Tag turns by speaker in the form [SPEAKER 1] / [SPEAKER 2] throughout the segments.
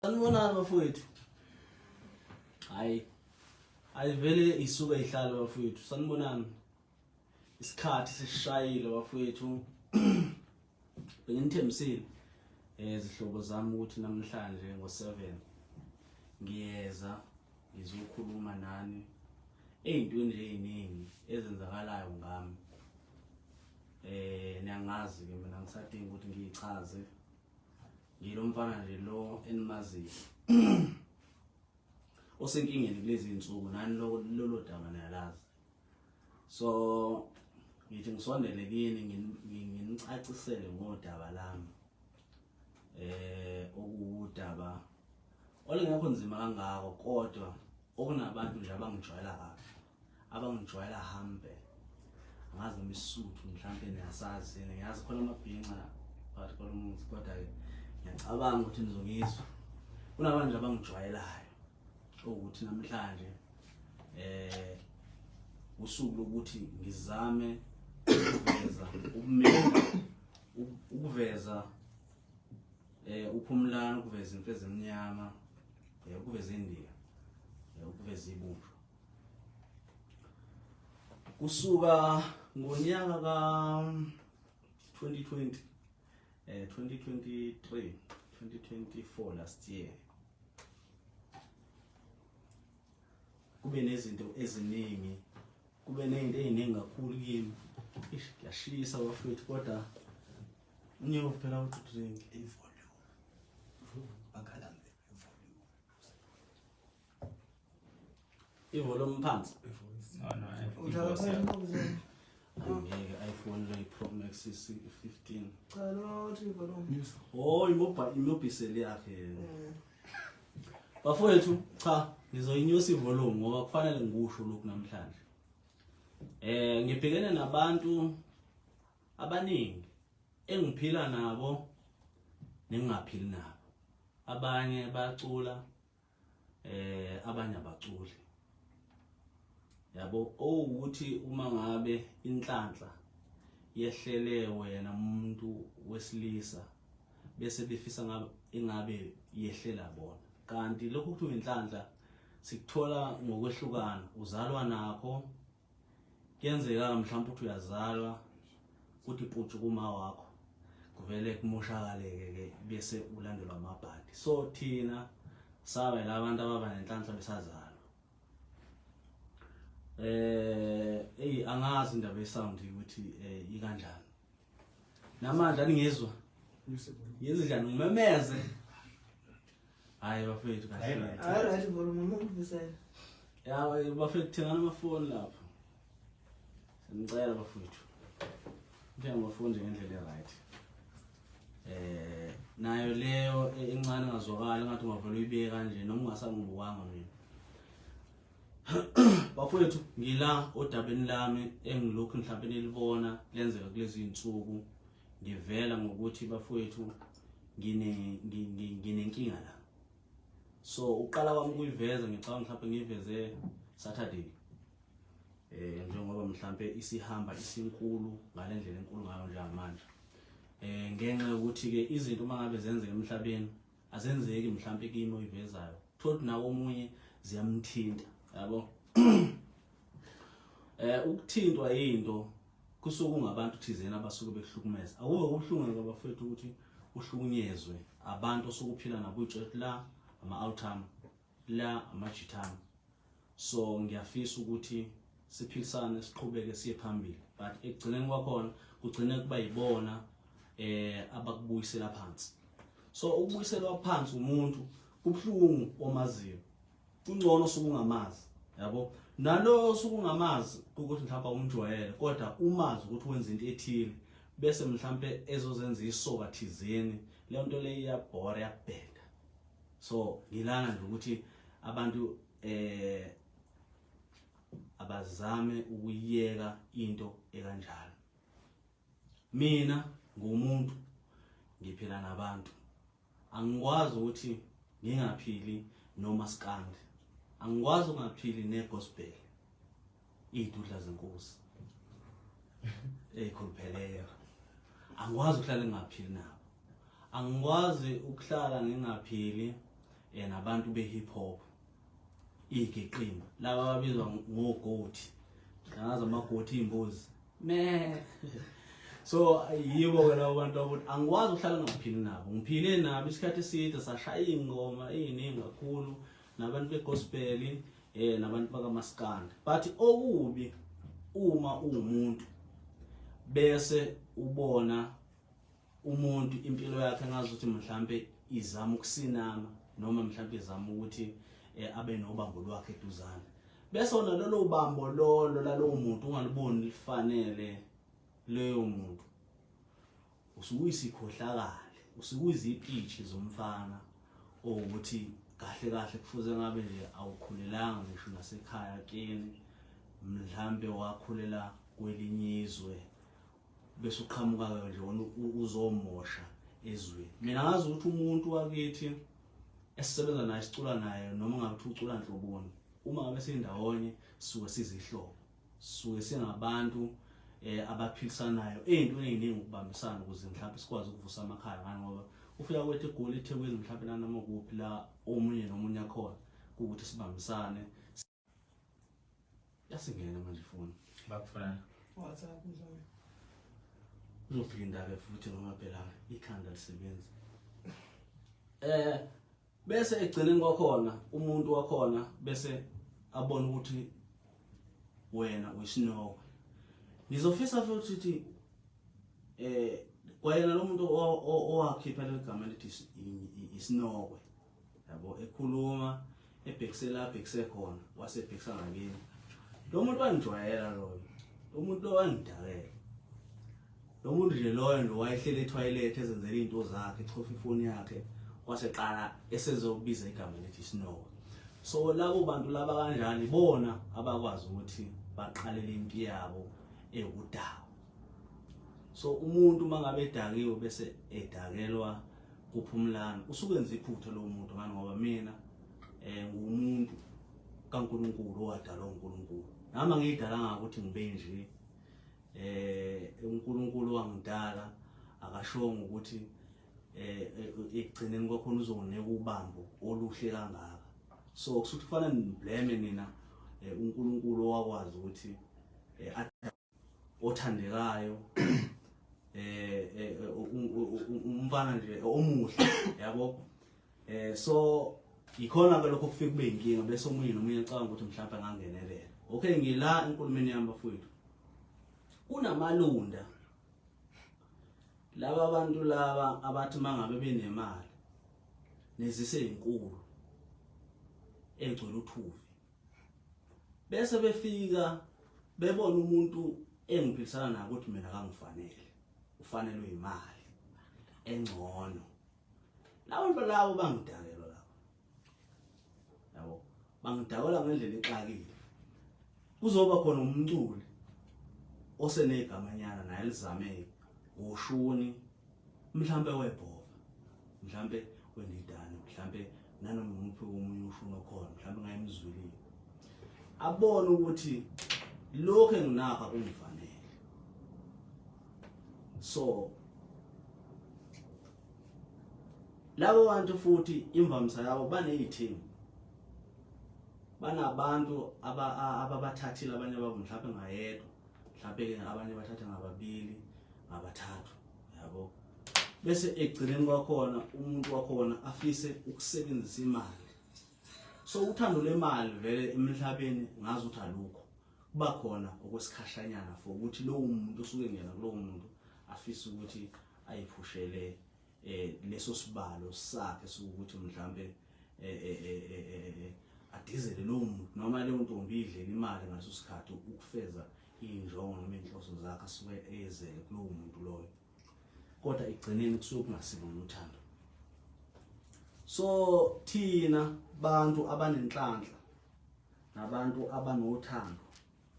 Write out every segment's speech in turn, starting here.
[SPEAKER 1] Sanibonani bafowethu. Ayivele isuka ihlala bafowethu. Sanibonani. Isikhathi sishayile bafowethu. Benginithembisile izihlobo zami ukuthi namhlanje ngo7 ngiyeza ngizokhuluma nani ezintweni nje eziningi ezenzakalayo ngami. Niyangazi ke mina ngisadinga ukuthi ngiyichaze. Ngilomfana nje lo enimaziyo. Osenkingeni kulezi insuku nani lolo daba niyalazi. So ngithi ngisondele kini nginicacisele ngodaba lami. Okudaba olengekho nzima kangako kodwa okunabantu nje abangijwayela kabi. Abangijwayela hambe. Angazi noma isuthu mhlambe niyasazi ngiyazi khona amabhinqa phakathi kwalomuzi kodwa ngiyacabanga ukuthi nizongizwa. Kunabantu abangijwayelayo ukuthi namhlanje usuku lokuthi ngizame ukuveza ubumeli ukuveza uphumlana ukuveza imfezi emnyama ukuveza indiya ukuveza ibunjwa kusuka ngonyaka ka 2020 2023 2024 last year kube nezinto eziningi kube nezinto eziningi kakhulu kimi ngiyashisa bafethu kodwa unyewo phela ukuthi drink ivolume phansi angeke iPhone le Pro Max 15
[SPEAKER 2] Cha uthi volume.
[SPEAKER 1] oh imobiseli yakhe bafowethu cha ngizoyinyusa ivolume ngoba kufanele ngikusho lokhu namhlanje ngibhekene nabantu abaningi engiphila nabo nengingaphili nabo abanye bacula abanye abaculi yabo ukuthi uma ngabe inhlanhla yehlele wena umuntu wesilisa bese befisa ingabe yehlela bona kanti lokho kuthiwa inhlanhla sikuthola ngokwehlukana uzalwa nakho kuyenzeka mhlawumbe ukuthi uyazalwa kuthi iputshu kuma wakho kuvele kumoshakaleke ke bese ulandelwa amabhadi so thina sabe labantu ababa nenhlanhla besazalwa angazi indaba yesound ukuthi ikanjani namanje aningezwa yezidlana ngimemeze hayi bafethu kahle
[SPEAKER 2] Right volume ngumvisela.
[SPEAKER 1] ya bafethu thengana amafoni lapha ngicela bafethu ngithenga amafoni ngendlela right nayo leyo encane ngazwakala ngathi ungavela uyibeke kanje noma ungasangibukanga mina bafowethu ngila odabeni lami engilokhu mhlawumbe nilibona lenzeka kulezi insuku ngivela ngokuthi bafowethu nginenkinga la so uqala kwami kuyiveza ngicabanga mhlawumbe ngiveze Saturday njengoba mhlawumbe isihamba isinkulu ngalendlela enkulu ngayo njengamanje ngenxa yokuthi ke izinto mangabe zenzeka emhlabeni azenzeki mhlawumbe kimi oyivezayo thothi nawo omunye ziyamthinta yabo ukuthintwa into kusuka ungabantu thizena abasuke bekuhlukumeza akube kubhlungu ngabafethu ukuthi uhlukunyezwe abantu osukuphila nabo uJet la ama-outcome la ama-jitam so ngiyafisa ukuthi siphilisane siqhubeke siye phambili but ekugcineni kwakhona kugcine kuba yibona abakubuyisela phansi so ukubuyiselwa phansi umuntu kubhlungu omaziyo kungcono sokungamazi yabo nalo sokungamazi ukuthi mhlawumbe umjwayele kodwa umazi ukuthi wenza into ethile bese mhlawumbe ezozenza isoka thizeni le nto le iyabhora yakubheka so ngilana nje ukuthi abantu abazame ukuyeka into ekanjalo mina ngumuntu ngiphila nabantu angikwazi ukuthi ngingaphili noma skandi angikwazi ungaphili negospel idudla zenkosi ekhulupheleyo angikwazi ukuhlala ngingaphili nabo angikwazi ukuhlala ngingaphili nabantu be-hip hop igeqimba laba ababizwa ngogothi ngaza amagothi imbuzi so yibo ke labo bantu ukuthi angikwazi ukuhlala ngaphili nabo ngiphile nabo isikhathi eside sashaya ingoma eziningi kakhulu nabantu begospel nabantu bakamaskandi but okubi uma umuntu bese ubona umuntu impilo yakhe ngazuthi mhlambe izama ukusinama noma mhlambe izama ukuthi abe nobambo lwakhe eduzane bese ona lolo bambo lolo lalowo muntu ungaliboni lifanele leyo muntu usukuyikhohlakala usukuyizipitshi zomfana ukuthi kahle kahle kufuze ngabe nje awukhulelanga ngisho nasekhaya kini mhlambe wakhulela kwelinye izwe bese uqhamuka nje uzomosha ezweni mina ngazi ukuthi umuntu wakithi esisebenza naye sicula naye noma ngabe ucula nhloboni uma ngabe sindawonye suke sizihlobo suke singabantu abaphilisanayo into eziningi ukubambisana ukuze mhlawumbe sikwazi ukuvusa amakhaya ngani ngoba ufika kwethu eGoli eThekwini mhlawumbe nanoma kuphi la omunye nomunye akhona ukuthi sibambisane yasingena manje funa
[SPEAKER 3] bakufana
[SPEAKER 2] WhatsApp mhlawumbe
[SPEAKER 1] uzophinda ke futhi noma phela ikhanda lisebenza bese egcineni kwakhona umuntu wakhona bese abona ukuthi wena uyisinowe ngizofisa futhi ukuthi kwayena lo muntu owakhipha legama lithi isinokwe yabo ekhuluma ebhekisela khona wasebhekisa ngakini lo muntu wangijwayela lo muntu wangidakela lo muntu nje loyo ndo wayehlele etoilet ezenzela into zakhe echofa ifoni yakhe waseqala esezokubiza igama lithi Snow so labo bantu laba kanjani bona abakwazi ukuthi baqalele impi yabo ekudawo so umuntu mangabe edakiwe bese edakelwa kuphumlana usukenza iphutha lo muntu ngani ngoba mina ngumuntu kaNkulunkulu owadalwa uNkulunkulu nami ngiyidala ukuthi ngibe nje uNkulunkulu wangidala akashongo ukuthi ekugcineni kwakhona uzonika ubambo oluhle kangaka so kusuthi kufana niblame nina uNkulunkulu owakwazi ukuthi othandekayo umfana nje omuhle yabo so ikhona ke lokho kufika kube inkinga bese omunye nomunye ecabanga ukuthi mhlawumbe angangenelela okay ngila enkulumeni yami bafowethu kunamalunda laba bantu laba abathi mangabe benemali nezise inkulu egcwele uthuvi bese befika bebona umuntu engiphilisana naye ukuthi mina akangifanele ufanelwe imali engcono labo bangidakela lapho yabo bangidakela ngendlela exakile kuzoba khona umculi osenegamanyana naye lizame ushuni mhlambe webhova mhlambe wenidani mhlambe nanoma umuntu omunye ushuni okhona mhlambe ngayimzwilile abone ukuthi lokho enginakho kungifanele so labo bantu futhi imvamisa yabo banezithembu banabantu ababathathile abanye babo mhlawumbe ngayedwa mhlawumbe abanye bathatha ngababili ngabathathu yabo bese egcineni kwakhona umuntu wakhona afise ukusebenzisa imali so uthando lemali vele emhlabeni ngazi ukuthi alukho kuba khona okwesikhashanyana for ukuthi lo muntu usuke ngena kulo muntu afise ukuthi ayiphushele leso sibalo sakhe sokuthi mhlambe adizele lo muntu noma leyo ntombi idlela imali ngaso sikhathi ukufeza injongo noma inhloso zakhe asuke ezele kulowo muntu loyo kodwa egcineni kusuke kungasikona uthando so thina bantu abanenhlanhla nabantu abanothando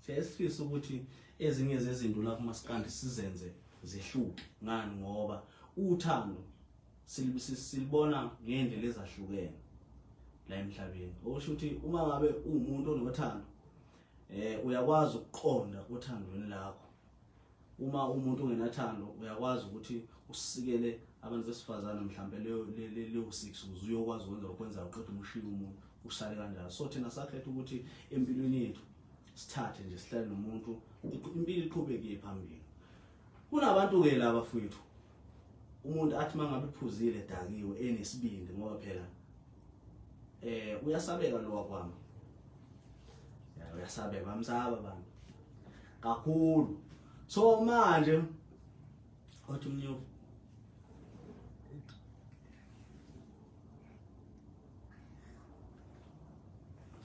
[SPEAKER 1] siyasifisa ukuthi ezinye zezinto la kumaskandi sizenze zihluke ngani ngoba uthando silibona ngendlela ezahlukene la emhlabeni okusho ukuthi uma ngabe umuntu onothando uyakwazi ukuqonda uthandweni lakho uma umuntu ongenathando uyakwazi ukuthi usikele abantu besifazana mhlambe leyo 6 ukuze uyokwazi ukwenza uqeda umshiya umuntu usale kanjalo. So thina sakhetha ukuthi empilweni yethu sithathe nje sihlale nomuntu impilo iqhubeke phambili. Kunabantu ke laba mfowethu umuntu athi mangabe iphuzile dakiwe enesibindi ngoba phela uyasabeka lo wakwami. Uyasabeka bamsaba abantu kakhulu. So manje othi umnyovu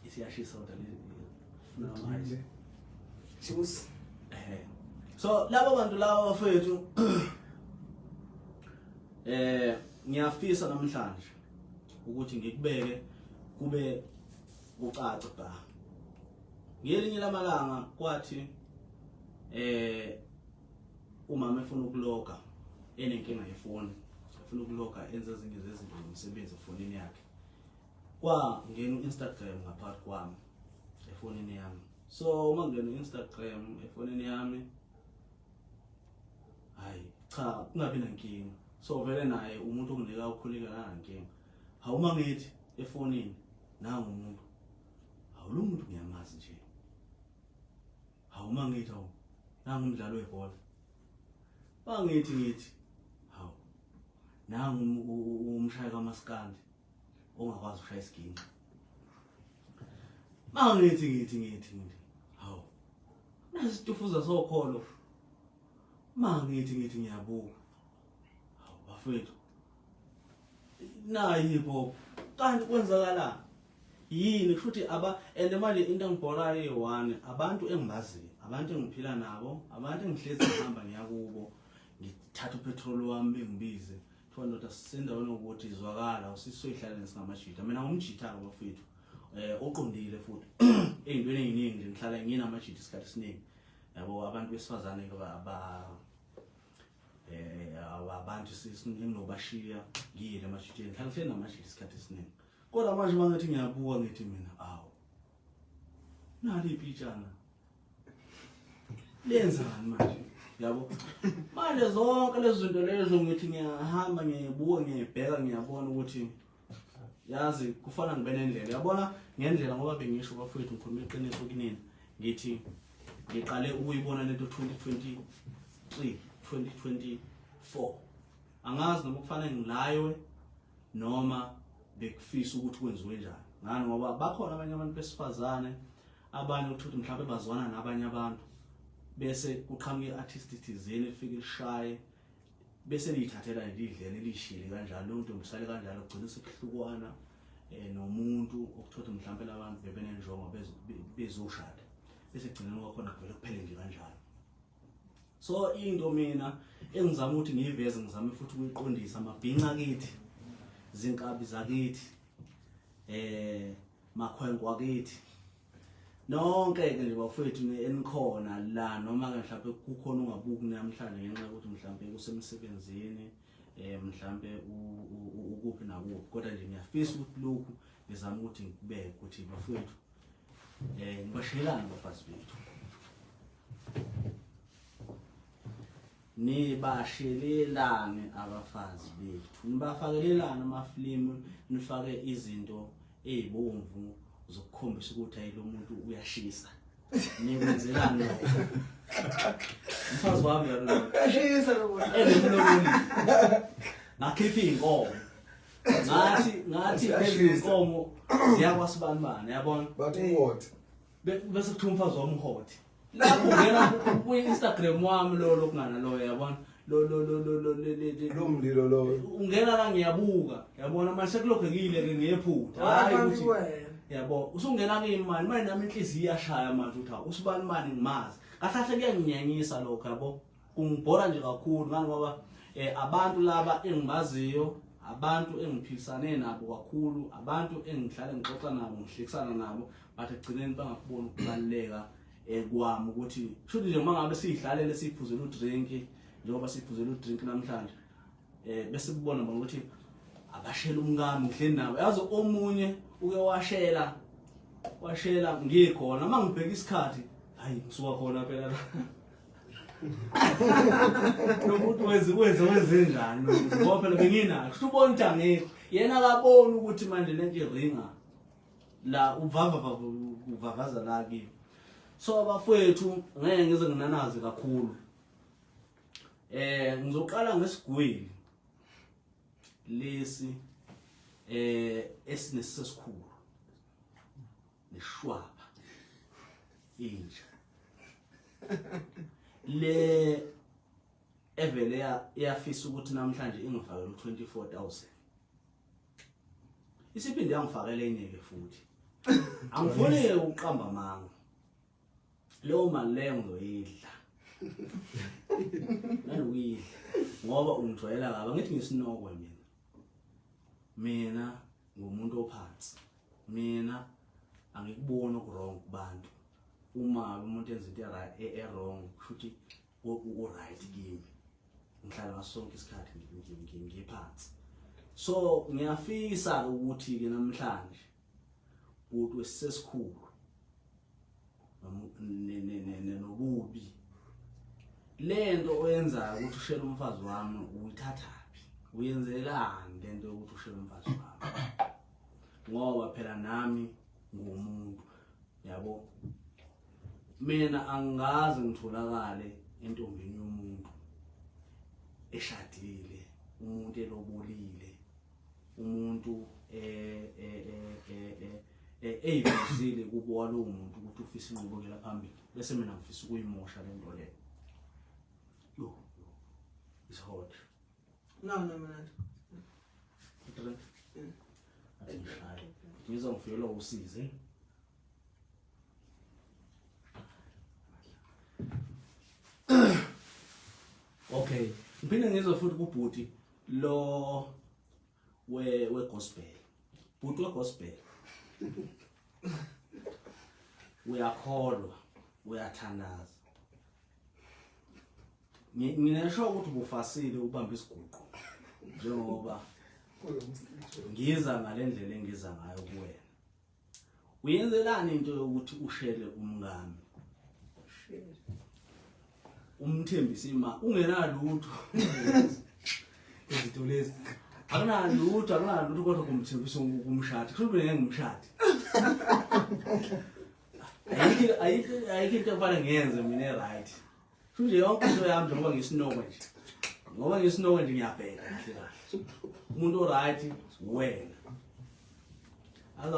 [SPEAKER 1] isiyashisa kodwa amanzi
[SPEAKER 2] juice.
[SPEAKER 1] So labo bantu laba bafethu ngiyafisa namhlanje ukuthi ngikubeke kube ucace bha. Ngelinye lamalanga kwathi umama efuna ukuloga enenkinga yefoni, efuna ukuloga enza ezinye zezinto zomsebenzi efonini yakhe. Kwa ngena Instagram ngaphakathi kwami efonini yami. So uma ngena Instagram efonini yami hayi cha kungabi nankinga. So vele naye umuntu onginika ukhuleka kanankinga. Hawuma ngithi efonini nangu umuntu. Awulo muntu ngiyamazi nje. Hawuma ngithi awu nangu umdlalo webhola. Bangithi hawu nangu umshaya kaMaskandi ongakwazi ukushaya isiginci. Mangithi hawu nasitufuza sokholo. Mangithi ngiyabuka. Hawu bafethu nayibo kanti kwenzakala yini futhi and manje into engibhorayo eyi1 abantu engibaziyo, abantu engiphila nabo, abantu engihlezi ngihamba ngiyakubo, ngithatha upetrol wami bengibize kuthiwa ndoda sisendaweni ukuthi izwakala usisoyihlala singamajita. Mina ngumjita ke bafethu oqondile futhi eyintweni eziningi nje ngihlala nginamajita isikhathi esiningi. Yabo abantu besifazane ke abantu singinobashiya ngiyile amajiteni ngihlala namajita isikhathi esiningi. Kodwa manje mangathi ngiyabuka ngithi mina awu nali ipitshana lenzani manje yabo. Manje zonke lezi zinto lezo ngithi ngiyahamba ngiyabuka ngiyibheka ngiyabona ukuthi yazi kufana ngibe nendlela yabona ngendlela ngoba bengisho bafethu ngikhuluma iqiniso kinini ngithi ngiqale ukuyibona lento 2023 2024 angazi noma kufanele ngilaywe noma bekufisa ukuthi kwenziwe njani. Ngani ngoba bakhona abanye abantu besifazane abanye ukuthi mhlawumbe bazwana nabanye abantu bese kuqhamuka iartist thizeni efika lishaye bese liyithathela lidlela elishile kanjalo lonto ngisale kanjalo kugcina sekuhlukwana nomuntu okuthola mhlawumbe labantu bebenenjongo bezoshada bese gcineni kwakhona kuvele kuphele nje kanjalo. So into mina engizama ukuthi ngiyiveze ngizame futhi ukuyiqondisa amabhinqa kithi zinkabi zakithi makhwenkwa kithi nonke ke nje bafethu enikhona la noma ke mhlawumbe kukhona ungabuki namhlanje ngenxa ukuthi mhlawumbe kusemsebenzini mhlawumbe ukuphi nakuphi. Kodwa nje ngiyafisa ukuthi lokhu ngizama ukuthi ngikubeke ukuthi bafethu ngibashelana abafazi bethu, nibashelelane abafazi bethu, nibafakelelane amafilimu, nifake izinto ezibomvu zokukhombisa ukuthi ayilo muntu uyashisa. Nikwenzelani lokho? Mfazi wami yalo
[SPEAKER 2] Ashisa lo.
[SPEAKER 1] enemlomoni ngakhipha inkomo ngathi inkomo ziyakwasibanibani yabona
[SPEAKER 3] Bathi what?
[SPEAKER 1] bese kuthiwa umfazi wami uhothi lapho ngena ku Instagram wami lo kungana lo yabona
[SPEAKER 3] Lo mlilo lo.
[SPEAKER 1] ungena la ngiyabuka yabona manje sekulogekile ke ngephutha hayi ukuthi yabo usungena kimi manje nami inhliziyo iyashaya manje uthi usibani ngimazi kahle kuyanginyanyisa lokho yabo kungibhora nje kakhulu ngani ngoba abantu laba engibaziyo, abantu engiphilisane nabo kakhulu, abantu engihlala ngixoxa nabo ngihlekisana nabo bathi egcineni bangakubona ukubaleka kwami ukuthi shothi nje mangabe sihlalele siphuzela udrink njengoba siphuzela udrink namhlanje bese kubona ukuthi abashela umngami ngihleli nabo yazi omunye uke washela ngikhona mangibheka isikhathi hayi ngisuka khona phela nokuthi wenze njani ngoba phela benginakho kusho ubona ukuthi angekho yena akaboni ukuthi manje lento iringa la uvavaza la kimi so abafowethu ngeke ngize nginanaze kakhulu ngizoqala ngesigwili lesi esinesesikhulu neshwaba inja le evele yafisa ukuthi namhlanje ingifakele u24,000 isiphinde yangifakela enye ke futhi angifuni uqamba amanga leyo mali leyo ngizoyidla nanoyidla ngoba ungijwayela kabi ngithi ngisinokwe mina ngumuntu ophansi mina angikuboni okurong kubantu uma umuntu enza into wrong futhi right kimi ngihlala ngasonke isikhathi ngiphansi so ngiyafisa ukuthi ke namhlanje umuntu wesesikhulu nobubi lento oyenza ukuthi ushele umfazi wami uyithathaphi uyenzelani lento ukuthi ushele umfazi wami ngoba phela nami ngumuntu yabo mina angazi ngitholakale entombini yomuntu eshadile umuntu elobolile umuntu eyivizile kubo walowo muntu ukuthi ufisa inqubekela phambili bese mina ngifisa ukuyimosha lento leyo yo it's hot
[SPEAKER 2] No, man.
[SPEAKER 1] ngizongifela usize okay ngiphinde ngizwe futhi kubhuti lo we gospel bhuti we gospel uyakholwa uyathandaza nginesho ukuthi ubufasile ubamba isiguqo njengoba ngiza ngalendlela engiza ngayo kuwena uyenzelani into yokuthi ushele umngami umthembisa ima ungenalutho izinto lezi akunalutho kodwa kumthembisa umshadi kusho ngeke ngimshadi ayikho into efana ngiyenze mina right nje yonke into yami njengoba ngisinoko nje ngoba ngisinoko nje ngiyabheka kahle kahle umuntu right wena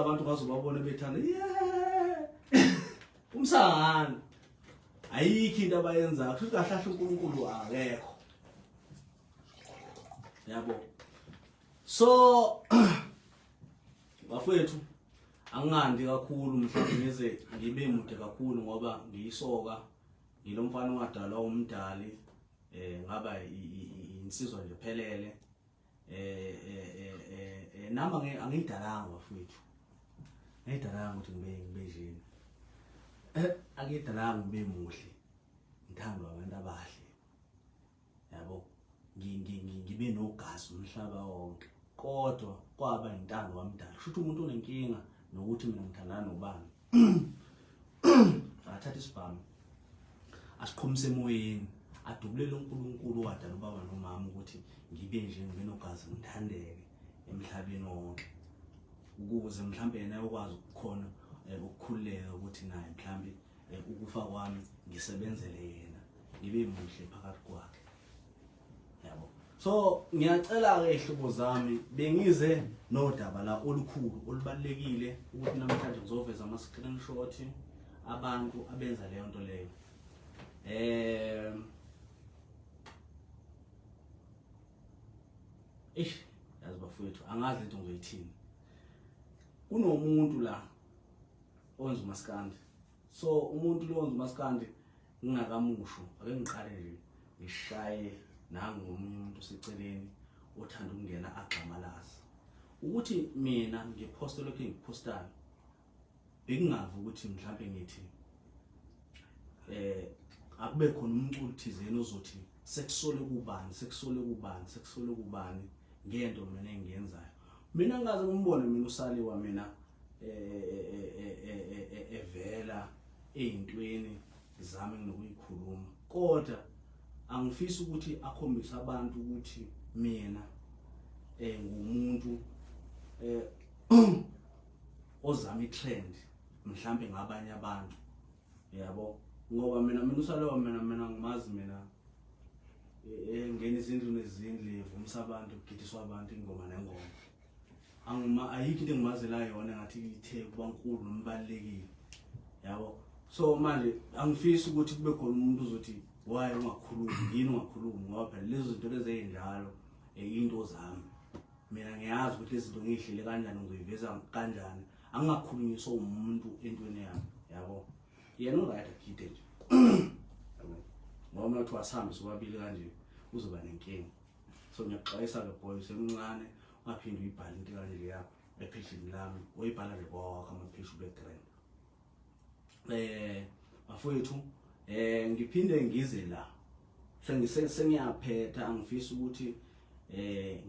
[SPEAKER 1] abantu bazobabona bethanda umsangano ayikho into abayenzayo futhi kahlahla uNkulunkulu akekho yabo so bafethu angandi kakhulu mhlawumbe ngize ngibe mude kakhulu ngoba ngiyisoka ngilomfana ongadalwa umdali ngaba insizwa nje phelele nama angidalanga bafethu ngidalanga ukuthi ngibe njeni angidalanga ngibe muhle ngithandwa abantu abahle yabo ngibe nogazi umhlaba wonke kodwa kwaba intando wamdala futhi umuntu onenkinga nokuthi mina ngithandana nobani athatha isibhamu asiqhumise emoyeni adubulele uNkulunkulu wadala ubaba nomama ukuthi ngibe nje ngibe nogazi ngithandeke emhlabeni wonke ukuze mhlambe yena ukwazi ukukhona ukukhuleka ukuthi naye mhlambe ukufa kwami ngisebenzele yena ngibe muhle phakathi kwakhe yabo so ngiyacela ke ihlobo zami bengize nodaba la olukhulu olubalekile ukuthi namhlanje ngizoveza ama screenshot abantu abenza leyo nto leyo yazi bafowethu angazi into ngizoyithini kunomuntu la owenza umaskandi so umuntu lo owenza umaskandi ngingakamusho ake ngiqale nje ngishaye nangomunye umuntu oseceleni othanda ukungena agxamalaza ukuthi mina ngiposte lokho engipostayo bekungavi ukuthi mhlambe ngithi akube khona umculo thizeni ozothi sekusole kubani ngento mina engiyenzayo mina ngaze ngimbone mina usaliwa mina evela ezintweni zami nginokuyikhuluma kodwa angifisi ukuthi akhombise abantu ukuthi mina ngumuntu ozama itrend mhlambe ngabanye abantu yabo ngoba mina usalewa mina ngimazi mina ngene izindlu nezindlu evumisa abantu ukugidiswa abantu ingoma nengoma ayikho into engimazela yona ngathi ithe kuba nkulu nombalekile yabo so manje angifisi ukuthi kube khona umuntu uzothi why ungakhulumi yini ungakhulumi ngoba phela lezo zinto lezi ezinjalo into zami mina ngiyazi ukuthi izinto ngihlele kanjani ngizoyiveza kanjani angakhulunyiswa umuntu entweni yami yabo yena uright agide nje ngoba uthi wasambe sobabili kanje uzoba nenkinga so ngiyaxwayisa ke boy semncane ungaphindi uyibhale into kanje leya epheshini lami uyibhala nje kwakho amapheshu background bafowethu ngiphinde ngize la sengiyaphetha angifisi ukuthi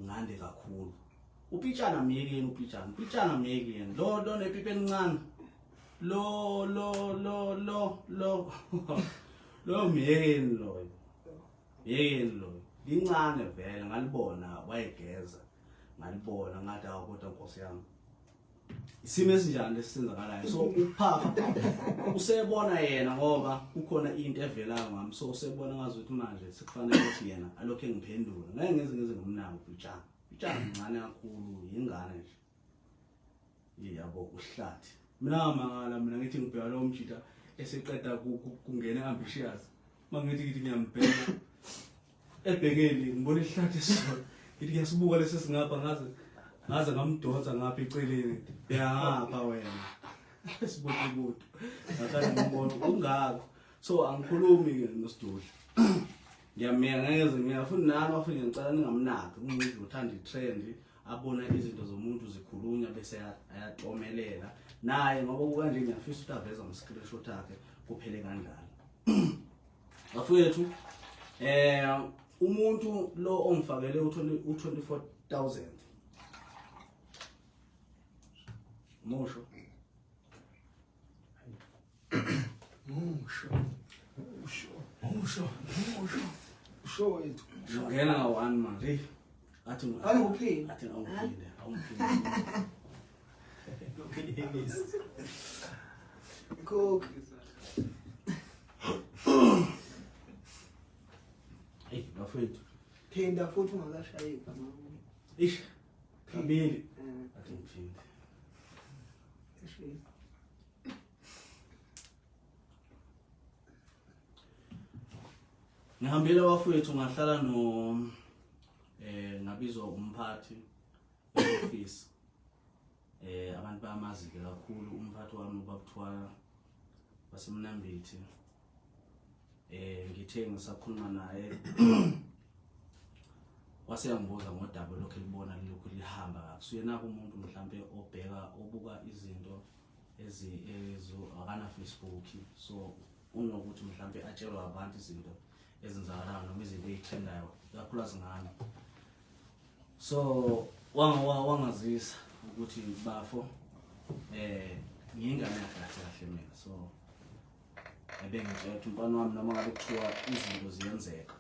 [SPEAKER 1] ngande kakhulu upitshana miyekeni upitshana miyekeni lo nepipe encane lo miyekeni lo lincane vele ngalibona wayegeza ngalibona ngathi kodwa Nkosi yami isimo esinjani lesenzakalayo so uphapha usebona yena ngoba kukhona into evela ngami so usebona ngazuthi manje sekufanele ukuthi yena alokho engiphendula ngeke ngeze ngomnako upitshana mncane kakhulu ingane nje yabo uhlathi mina ngithi ngibheka lo mjita eseqeda kungena ambitious mangithi ngiyambheka ebhekeli ngibona ihlathi esizolo ngithi ngiyasibuka lesi singapha ngaze ngamdonsa ngapha eceleni ngapha wena sibuthi ngakhala ngibona ungakho so angikhulumi ke noSidudla ngiyamyengeza ngiyafuna nami afuna ngicela ningamnaki umuntu uthanda itrend abona izinto zomuntu zikhulunywa bese ayatomelela naye ngoba kukanje ngiyafisa ukuthi aveze ama-screenshot akhe kuphele kanjalo bafowethu umuntu lo ongifakele u24,000 musho
[SPEAKER 3] wethu
[SPEAKER 1] ngena nga-1 manje athi
[SPEAKER 2] Awuphinde.
[SPEAKER 3] Cook.
[SPEAKER 1] Hey bafowethu
[SPEAKER 2] Phinda futhi ungakashayeka mama.
[SPEAKER 1] ish kabili athi ngiphinde ngihambile bafowethu ngahlala ngabizwa umphathi e-office abantu bayamazi-ke kakhulu umphathi wami ubabuthiwa basemnambithi ngithe ngisakhuluma naye waseyangibuza ngodaba lokho elibona lokho lihamba kakusuyena umuntu mhlambe obuka izinto akana Facebook so unokuthi mhlambe atshelwa abantu izinto ezenzakalayo noma izinto ezitrendayo kakhulukazi ngami so wangazisa ukuthi bafo ngingane kahle mina so ebengitshela ukuthi umfana wami noma ngabe kuthiwa izinto ziyenzeka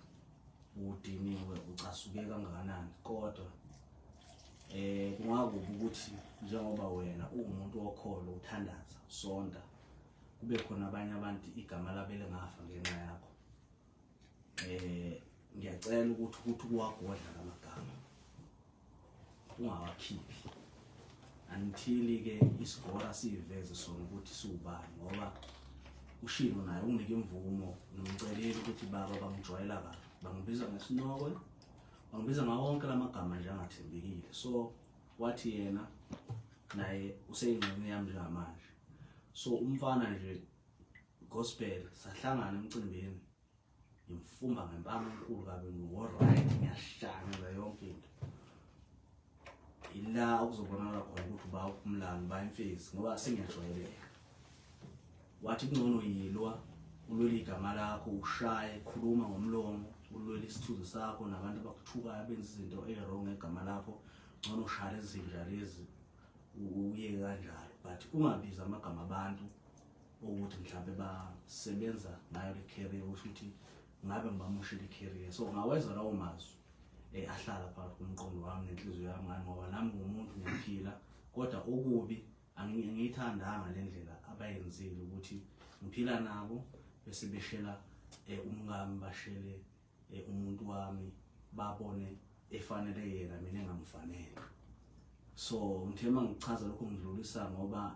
[SPEAKER 1] udiniwe ucasuke kangakanani kodwa kungakuba ukuthi njengoba wena uwumuntu okholo uthandaza sonda kube khona abanye abantu igama labele ngafa ngenxa yakho ngiyacela ukuthi kuwagodla lamagama ungawakhiphi until ke isigora siveze sona ukuthi siubani ngoba ushilo naye unginike imvumo nomceleli ukuthi baba bangijwayela kahle bangibiza ngesinokwe bangibiza ngawo wonke lamagama nje angathembekile so wathi yena naye useyingxenye yami njengamanje so umfana nje gospel sahlangana emcimbini ngimfumba ngempama enkulu kabe ngiworight ngiyashanga yonke into ila ukuzobonakala khona ukuthi ba umlando ba imfezi ngoba sengiyajwayeleka wathi kungcono yilwa ulwela igama lakho ushaye khuluma ngomlomo ulwela isithuzo sakho nabantu abakuthukayo benza izinto ezirong egama lakho ngcono ushaya izinja lezi uye kanjalo but ungabiza amagama abantu ukuthi mhlawumbe basebenza nayo le career ukuthi ngabe ngibamoshela icareer. So ngaweza lawo mazwi ahlala phakathi komqondo wami nenhliziyo yami ngani ngoba nami ngumuntu ngiyaphila kodwa okubi angiyithandanga le ndlela abayenzile ukuthi ngiphila nabo bese beshela umngami bashele umuntu wami babone efanele yena mina engamfanele. So ngithema ngichaza lokho ngidlulisa ngoba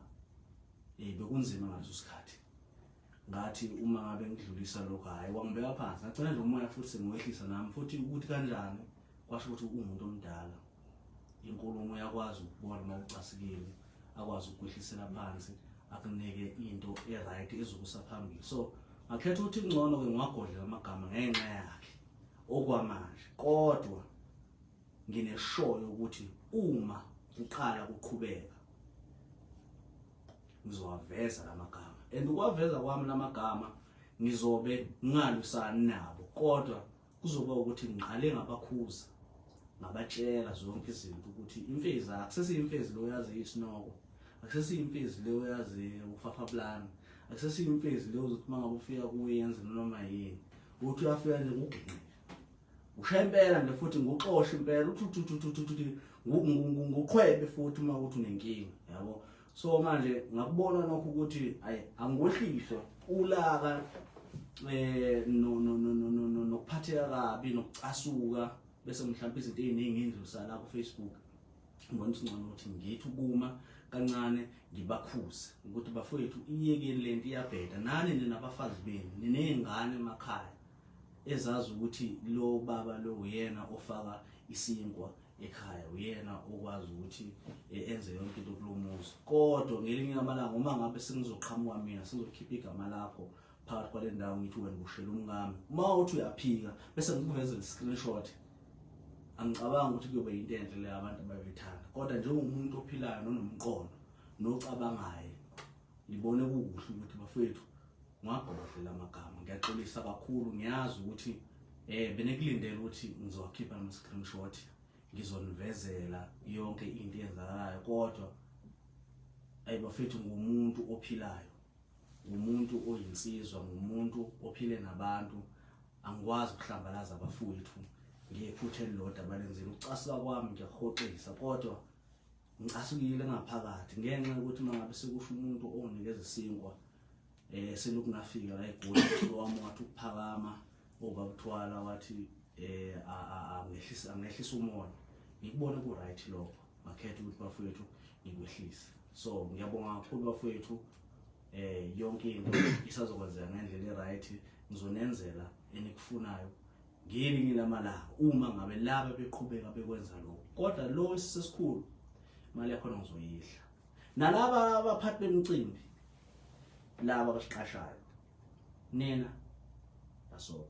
[SPEAKER 1] bekunzima ngaleso sikhathi ngathi uma ngabe ngidlulisa lokho hayi wangibeka phansi ngagcina nje umoya futhi sengiwehlisa nami futhi ukuthi kanjani kwasho ukuthi umuntu omdala inkulumo yakwazi ukubona mawucasikile akwazi ukwehlisela phansi akunike into eright ezokusa phambili. So ngakhetha ukuthi ngcono ke ngiwagodlela amagama ngenxa yakhe okwamanje kodwa ngineshoyo ukuthi uma uqala ukuqhubeka ngizowaveza lamagama and ukwaveza kwami lamagama ngizobe ngalwisani nabo kodwa kuzoba ukuthi ngiqale ngabakhuza ngabatshela zonke izinto ukuthi imfezi akusesiyimfezi lo yazi isinoko akusesiyimfezi lo yazi ufafa plan akusesiyimfezi lo uzothi mangabe ufika kuyenza noma yini uthi uyafika nje ngugqine ushaya impela nje futhi nguxosha impela uthi nguqhwebe futhi uma uthi unenkinga yabo. So manje ngakubona lokho ukuthi ayi angihliswa ulaka nokuphatheka kabi nokucasuka bese mhlawumbe izinto eziningi ngindlulisa la ku Facebook ngibona ukuthi ngcono ukuthi ngithi ukuma kancane ngibakhuze ukuthi bafowethu iyekeni lento iyabheda nani ninabafazi benu ninezingane emakhaya ezazi ukuthi lo baba lo uyena ofaka isinkwa ekhaya uyena okwazi ukuthi enze yonke into kulomuzi kodwa ngelinye amalanga uma ngabe sengizoqhamuka mina sizokhipha igama lakho phakathi kwale ndawo ngithi wena ubushela umngami uma uthi uyaphika bese ngikuvezela screenshot angicabanga ukuthi kuyoba into enhle le abantu abayithanda kodwa njengomuntu ophilayo nonomqondo nocabangayo ngibone kukuhle ukuthi bafowethu ngwagodlela amagama ngiyaxolisa kakhulu ngiyazi ukuthi benekulindela ukuthi ngizowakhipha ama screenshot ngizonivezela yonke into eyenzakalayo kodwa ayibafethu ngumuntu ophilayo umuntu oyinsizwa ngumuntu ophile nabantu angikwazi ukuhlambalaza abafowethu ngephuthe elilodwa balenzile ukucasuka kwami ngiyahoxisa kodwa ngicasukile ngaphakathi ngenxa yokuthi mangabe sekusho umuntu onikeza isinkwa selokhu ngafika la eGoli wami wathi ukuphakama obakuthwala wathi angehlisa umoya ngikubona ku right lokho ngakhetha ukuthi bafowethu ngikwehlise. So ngiyabonga kakhulu bafowethu yonke into isazokwenzeka ngendlela eright ngizonenzela enikufunayo ngelinye lamalanga uma ngabe laba beqhubeka bekwenza lokho kodwa lo sesikhulu imali yakho ngizoyihla nalaba abaphathi bemicimbi laba abasiqashayo nina baso